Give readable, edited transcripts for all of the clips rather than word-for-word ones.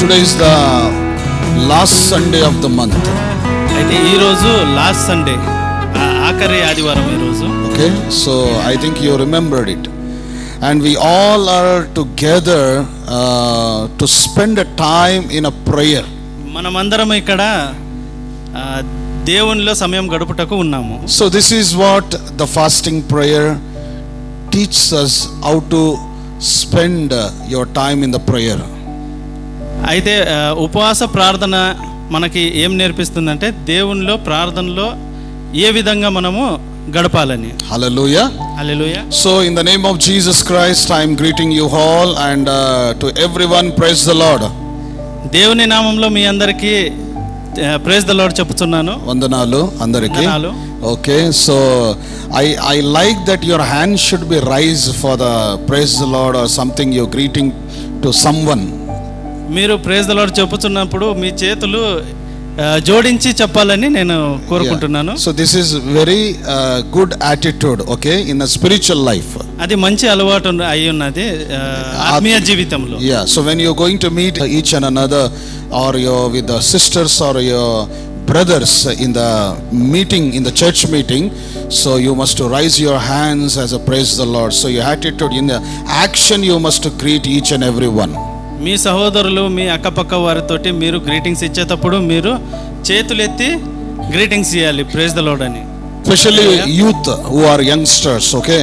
Today is the last Sunday of the month. అయితే ఈ రోజు లాస్ట్ సండే, ఆఖరి ఆదివారం ఈ రోజు. Okay, so I think you remembered it, and we all are together to spend a time in a prayer. మనమందరం ఇక్కడ దేవునిలో సమయం గడుపుటకు ఉన్నాము. So this is what the fasting prayer teaches us, how to spend your time in the prayer. అయితే ఉపవాస ప్రార్థన మనకి ఏం నేర్పిస్తుందంటే దేవునిలో ప్రార్థనలో ఏ విధంగా మనము గడపాలని. Hallelujah. Hallelujah. So in the name of Jesus Christ, I am greeting you all, and to everyone, praise the Lord. దేవుని నామంలో మీ అందరికీ ప్రైజ్ ద లార్డ్ చెప్తున్నాను. వందనాలు అందరికీ. Okay, so I like that your hand should be raised for the praise the Lord or something, you're greeting to someone. మీరు praise the lord చెప్పుతున్నప్పుడు మీ చేతులు జోడించి చెప్పాలని నేను కోరుకుంటున్నాను. So this is very good attitude, okay, in a spiritual life. అది మంచి అలవాటు అయి ఉన్నది ఆత్మీయ జీవితంలో. Yeah, so when you're going to meet each and another, or you're with the sisters or your brothers in the meeting, in the church meeting, so you must raise your hands as a praise the Lord. So your attitude in the action, you must greet each and every one. మీ సహోదరులు మీ అక్కపక్క వారితోటి మీరు greetings ఇచ్చేటప్పుడు మీరు చేతులెత్తి greetings ఇవ్వాలి, praise the lord అని. Especially youth who are youngsters, okay,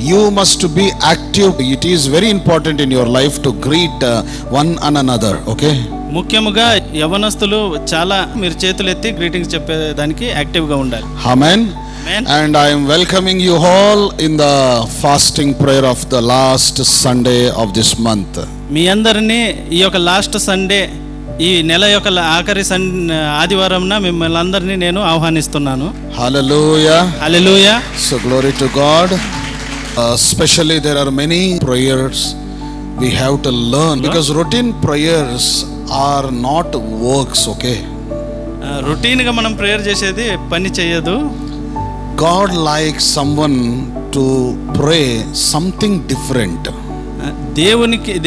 you must be active. It is very important in your life to greet one another, okay. ముఖ్యముగా యవనస్తులు చాలా మీరు చేతులెత్తి గ్రీటింగ్స్ చెప్పేదానికి యాక్టివ్గా ఉండాలి. Amen. And I am welcoming you all in the fasting prayer of the last Sunday of this month. మీ అందరినీ ఈ యొక్క లాస్ట్ సండే, ఈ నెల యొక్క ఆఖరి ఆదివారంన మిమ్మల్ని అందరినీ నేను ఆహ్వానిస్తున్నాను. Hallelujah. Hallelujah. So glory to God. Especially there are many prayers we have to learn, because routine prayers are not works, okay. రొటీన్గా మనం ప్రేయర్ చేసేది పని చేయదు. God likes someone to pray something different.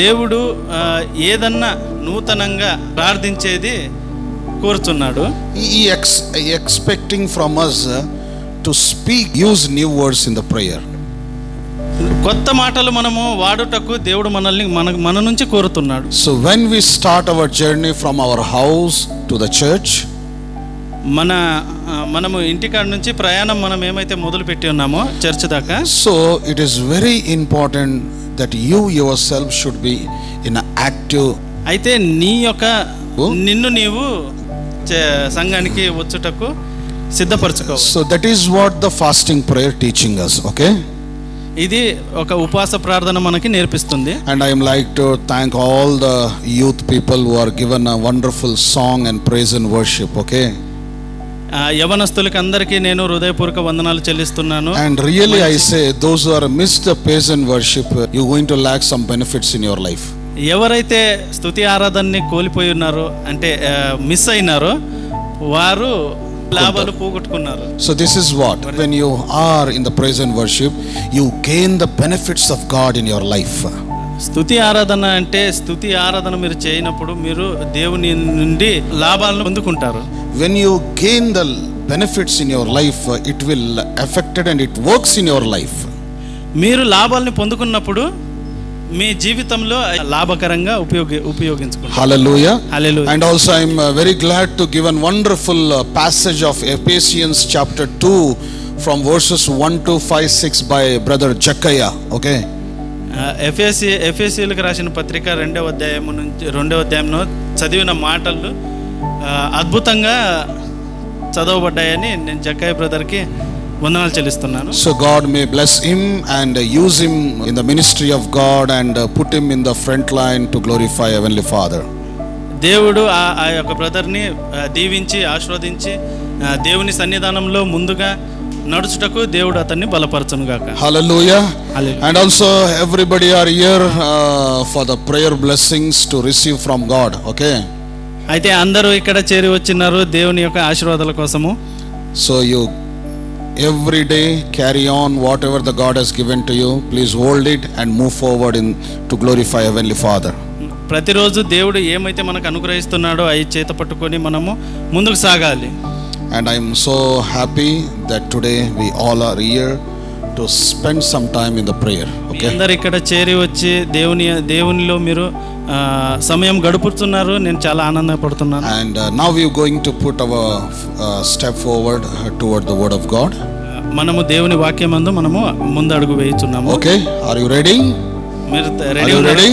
దేవుడు ఏదన్నా నూతనంగా ప్రార్థించేది కోరుతున్నాడు. He expecting from us to speak, use new words in the prayer. కొత్త మాటలు మనము వాడుటకు దేవుడు మనల్ని మన నుంచి కోరుతున్నాడు. So when we start our journey from our house to the church, మనము ఇంటికాడ నుంచి ప్రయాణం మనం ఏమైతే మొదలు పెట్టి ఉన్నామో చర్చ్ దాకా, so it is very important that you yourself should be in an active. అయితే నీ యొక్క నిన్ను నీవు సంఘానికి వచ్చుటకు సిద్ధపరచుకోవాలి. So that is what the fasting prayer teaching us, okay. ఇది ఒక ఉపవాస ప్రార్థన మనకి నేర్పిస్తుంది. And I am like to thank all the youth people who are given a wonderful song and praise and worship, okay. యవనస్తులకి అందరికీ నేను హృదయపూర్వక వందనాలు చెల్లిస్తున్నాను. And really I say, those who are missed the praise and worship, you are going to lack some benefits in your life. ఎవరైతే స్తుతి ఆరాధనని కోల్పోయి ఉన్నారో, అంటే మిస్ అయినారో, వారు లాభాలు పోగొట్టుకున్నారు. So this is what, when you are in the praise and worship, you gain the benefits of God in your life. స్తుతి ఆరాధన అంటే, స్తుతి ఆరాధన మీరు చేయనప్పుడు మీరు దేవుని నుండి లాభాలను పొందుకుంటారు. When you gain the benefits in your life, it will affect it and it works in your life. మీరు లాభాలను పొందుకున్నప్పుడు మీ జీవితంలో లాభకరంగా ఉపయోగించుకుంటారు. Hallelujah. Hallelujah. And also I am very glad to give a wonderful passage of Ephesians chapter 2 from verses 1 to 5, 6 by brother Jackiah, okay. ఎఫెసీయులకు రాసిన పత్రిక 2వ అధ్యాయంలో చదివిన మాటలు అద్భుతంగా చదవబడ్డాయని నేను జక్కయ్య బ్రదర్కి వందనాలు చెల్లిస్తున్నాను. So God may bless him and use him in the ministry of God and put him in the front line to glorify Heavenly Father. దేవుడు ఆ యొక్క బ్రదర్ని దీవించి ఆశీర్వదించి దేవుని సన్నిధానంలో ముందుగా నడుచుటకు దేవుడు అతన్ని బలపరచును గాక. Hallelujah. And also everybody are here for the prayer blessings to receive from God, okay. అయితే అందరూ ఇక్కడ చేరి వచ్చినారు దేవుని యొక్క ఆశీర్వాదాల కోసము. So you every day carry on whatever the God has given to you. Please hold it and move forward in to glorify Heavenly Father. ప్రతిరోజు దేవుడు ఏమైతే మనకు అనుగ్రహిస్తున్నాడో అవి చేత పట్టుకొని మనము ముందుకు సాగాలి. And I am so happy that today we all are here to spend some time in the prayer. Okay. అందరు ఇక్కడ చేరి వచ్చి దేవునిలో మీరు సమయం గడుపుతున్నారు. నేను చాలా ఆనందపడుతున్నాను. And now we are going to put our step forward toward the word of God. మనము దేవుని వాక్యమందు మనము ముందు అడుగు వేయుచున్నాము. Okay, are you ready? మీరు Are you ready?